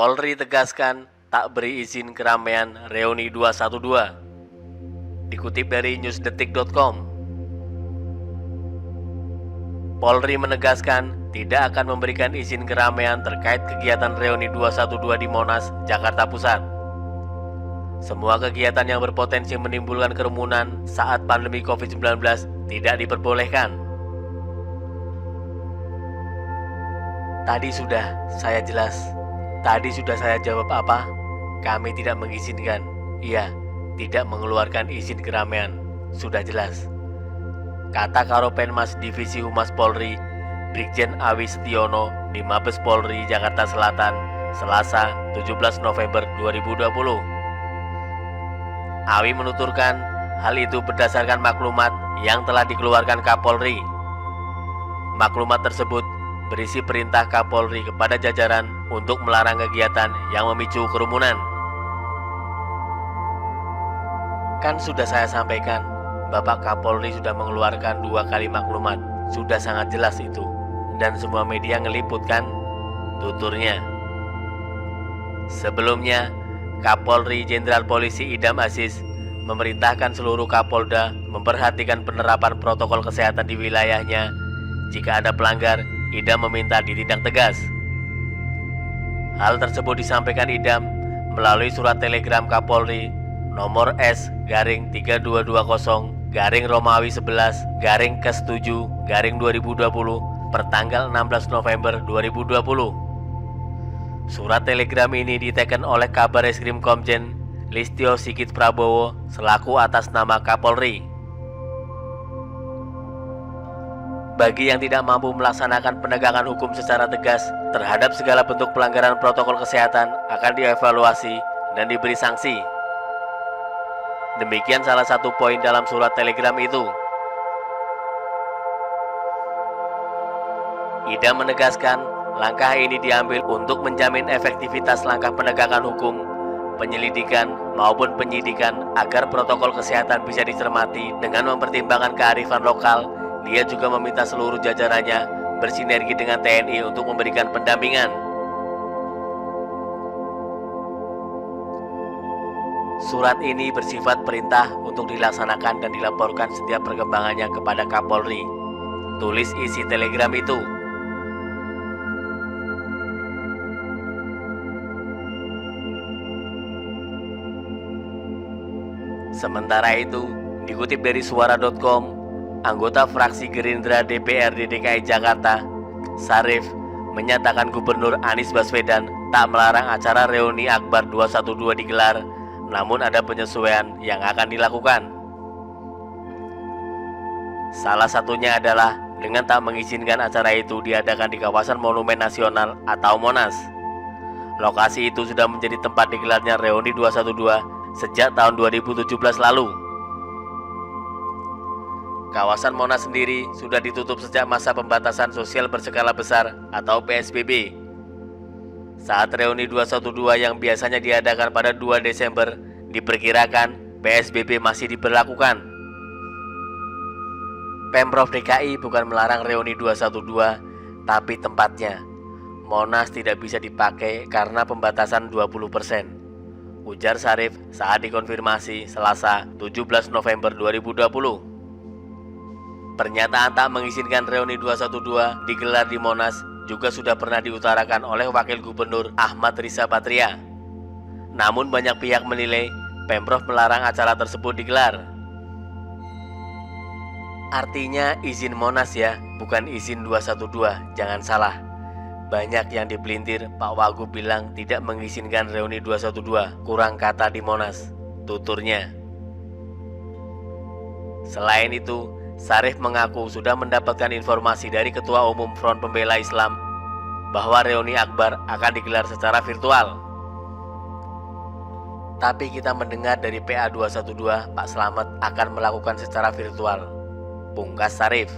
Polri tegaskan tak beri izin keramaian reuni 212. Dikutip dari newsdetik.com, Polri menegaskan tidak akan memberikan izin keramaian terkait kegiatan reuni 212 di Monas, Jakarta Pusat. Semua kegiatan yang berpotensi menimbulkan kerumunan saat pandemi COVID-19 tidak diperbolehkan. Tadi sudah saya jawab apa? Kami tidak mengizinkan. Iya, tidak mengeluarkan izin keramaian. Sudah jelas. Kata Karopenmas Divisi Humas Polri, Brigjen Awi Setiono di Mabes Polri, Jakarta Selatan, Selasa 17 November 2020. Awi menuturkan hal itu berdasarkan maklumat yang telah dikeluarkan Kapolri. Maklumat tersebut berisi perintah Kapolri kepada jajaran untuk melarang kegiatan yang memicu kerumunan. Kan sudah saya sampaikan, Bapak Kapolri sudah mengeluarkan 2 kali maklumat. Sudah sangat jelas itu. Dan semua media ngeliput kan, tuturnya. Sebelumnya, Kapolri Jenderal Polisi Idam Aziz memerintahkan seluruh Kapolda memperhatikan penerapan protokol kesehatan di wilayahnya. Jika ada pelanggar, Idam meminta ditindak tegas. Hal tersebut disampaikan Idam melalui surat telegram Kapolri nomor S/Romawi 11/Kes7/2020 pertanggal 16 November 2020. Surat telegram ini diteken oleh Kabar Eskrim Komjen Listio Sigit Prabowo selaku atas nama Kapolri. Bagi yang tidak mampu melaksanakan penegakan hukum secara tegas terhadap segala bentuk pelanggaran protokol kesehatan akan dievaluasi dan diberi sanksi. Demikian salah satu poin dalam surat telegram itu. Idam menegaskan langkah ini diambil untuk menjamin efektivitas langkah penegakan hukum, penyelidikan maupun penyidikan agar protokol kesehatan bisa dicermati dengan mempertimbangkan kearifan lokal. Dia juga meminta seluruh jajarannya bersinergi dengan TNI untuk memberikan pendampingan. Surat ini bersifat perintah untuk dilaksanakan dan dilaporkan setiap perkembangannya kepada Kapolri. Tulis isi telegram itu. Sementara itu, dikutip dari suara.com, anggota fraksi Gerindra DPRD DKI Jakarta, Syarif, menyatakan Gubernur Anies Baswedan tak melarang acara reuni Akbar 212 digelar, namun ada penyesuaian yang akan dilakukan. Salah satunya adalah dengan tak mengizinkan acara itu diadakan di kawasan Monumen Nasional atau Monas. Lokasi itu sudah menjadi tempat digelarnya reuni 212 sejak tahun 2017 lalu. Kawasan Monas sendiri sudah ditutup sejak masa pembatasan sosial berskala besar atau PSBB. Saat reuni 212 yang biasanya diadakan pada 2 Desember, diperkirakan PSBB masih diberlakukan. Pemprov DKI bukan melarang reuni 212, tapi tempatnya. Monas tidak bisa dipakai karena pembatasan 20%. Ujar Syarif saat dikonfirmasi Selasa 17 November 2020. Pernyataan tak mengizinkan reuni 212 digelar di Monas juga sudah pernah diutarakan oleh Wakil Gubernur Ahmad Riza Patria. Namun banyak pihak menilai Pemprov melarang acara tersebut digelar. Artinya izin Monas ya, bukan izin 212, jangan salah. Banyak yang dipelintir Pak Wagub bilang tidak mengizinkan reuni 212, kurang kata di Monas, tuturnya. Selain itu, Syarif mengaku sudah mendapatkan informasi dari Ketua Umum Front Pembela Islam bahwa reuni Akbar akan digelar secara virtual. Tapi kita mendengar dari PA 212 Pak Slamet akan melakukan secara virtual, pungkas Syarif.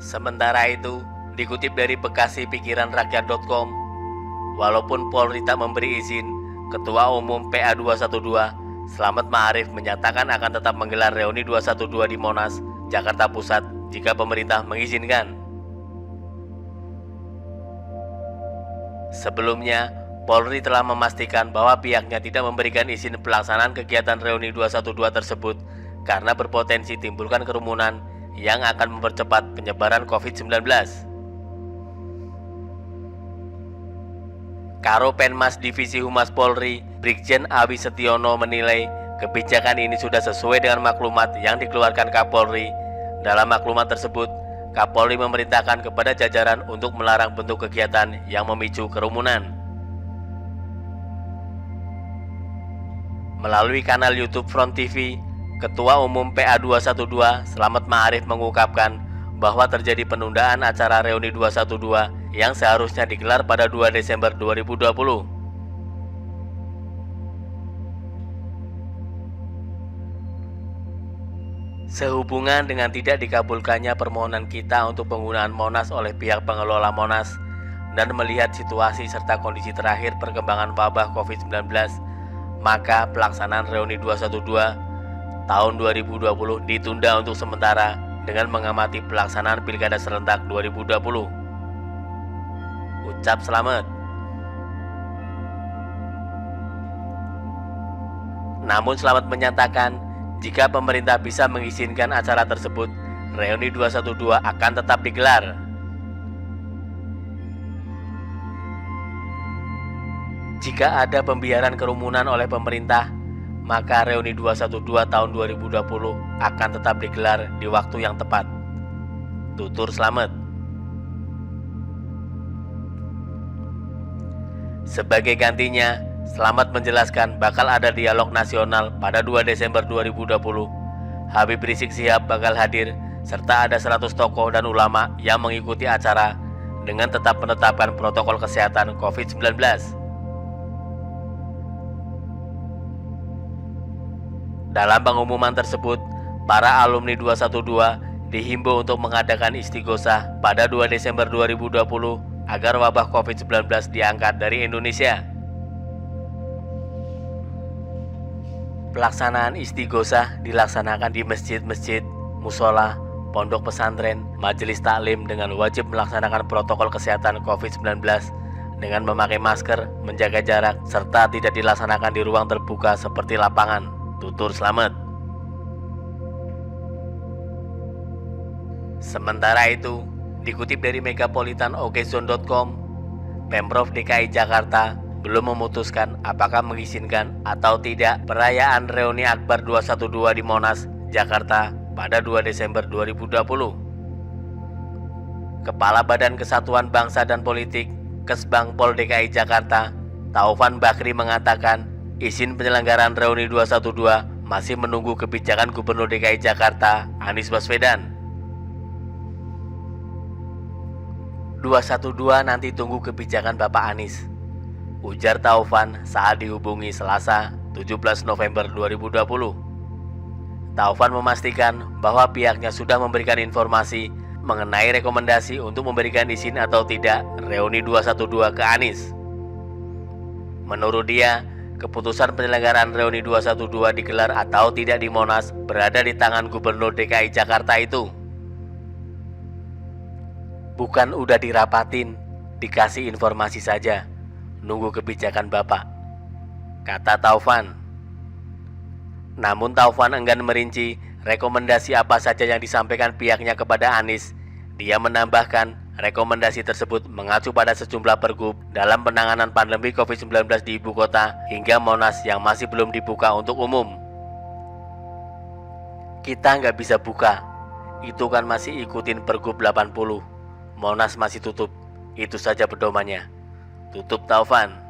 Sementara itu, dikutip dari bekasipikiranrakyat.com, walaupun Polri tak memberi izin, Ketua Umum PA 212 Slamet Ma'arif menyatakan akan tetap menggelar reuni 212 di Monas, Jakarta Pusat jika pemerintah mengizinkan. Sebelumnya, Polri telah memastikan bahwa pihaknya tidak memberikan izin pelaksanaan kegiatan reuni 212 tersebut karena berpotensi timbulkan kerumunan yang akan mempercepat penyebaran COVID-19. Karo Penmas Divisi Humas Polri, Brigjen Awi Setiono menilai kebijakan ini sudah sesuai dengan maklumat yang dikeluarkan Kapolri. Dalam maklumat tersebut, Kapolri memerintahkan kepada jajaran untuk melarang bentuk kegiatan yang memicu kerumunan. Melalui kanal YouTube Front TV, Ketua Umum PA212 Slamet Ma'arif mengungkapkan bahwa terjadi penundaan acara reuni 212 yang seharusnya digelar pada 2 Desember 2020. Sehubungan dengan tidak dikabulkannya permohonan kita untuk penggunaan Monas oleh pihak pengelola Monas dan melihat situasi serta kondisi terakhir perkembangan wabah COVID-19, maka pelaksanaan reuni 212 tahun 2020 ditunda untuk sementara dengan mengamati pelaksanaan Pilkada Serentak 2020. Ucap Slamet. Namun Slamet menyatakan jika pemerintah bisa mengizinkan acara tersebut, reuni 212 akan tetap digelar. Jika ada pembiaran kerumunan oleh pemerintah, maka reuni 212 tahun 2020 akan tetap digelar di waktu yang tepat. Tutur Slamet. Sebagai gantinya, Slamet menjelaskan bakal ada dialog nasional pada 2 Desember 2020. Habib Rizik Syihab bakal hadir, serta ada 100 tokoh dan ulama yang mengikuti acara dengan tetap menetapkan protokol kesehatan COVID-19. Dalam pengumuman tersebut, para alumni 212 dihimbau untuk mengadakan istighosah pada 2 Desember 2020 agar wabah COVID-19 diangkat dari Indonesia. Pelaksanaan istighosah dilaksanakan di masjid-masjid, musola, pondok pesantren, majelis taklim dengan wajib melaksanakan protokol kesehatan COVID-19 dengan memakai masker, menjaga jarak, serta tidak dilaksanakan di ruang terbuka seperti lapangan. Tutur Slamet. Sementara itu, dikutip dari megapolitanokezone.com, Pemprov DKI Jakarta belum memutuskan apakah mengizinkan atau tidak perayaan reuni Akbar 212 di Monas, Jakarta pada 2 Desember 2020. Kepala Badan Kesatuan Bangsa dan Politik, Kesbangpol DKI Jakarta, Taufan Bakri mengatakan, izin penyelenggaraan reuni 212 masih menunggu kebijakan Gubernur DKI Jakarta, Anies Baswedan. 212 nanti tunggu kebijakan Bapak Anies, ujar Taufan saat dihubungi Selasa 17 November 2020. Taufan memastikan bahwa pihaknya sudah memberikan informasi mengenai rekomendasi untuk memberikan izin atau tidak reuni 212 ke Anies. Menurut dia, keputusan penyelenggaraan reuni 212 digelar atau tidak di Monas berada di tangan Gubernur DKI Jakarta itu. Bukan udah dirapatin, dikasih informasi saja, nunggu kebijakan Bapak, kata Taufan. Namun Taufan enggan merinci rekomendasi apa saja yang disampaikan pihaknya kepada Anies. Dia menambahkan, rekomendasi tersebut mengacu pada sejumlah pergub dalam penanganan pandemi COVID-19 di ibu kota hingga Monas yang masih belum dibuka untuk umum. Kita nggak bisa buka, itu kan masih ikutin pergub 80. Monas masih tutup, itu saja pedomannya, tutup Taufan.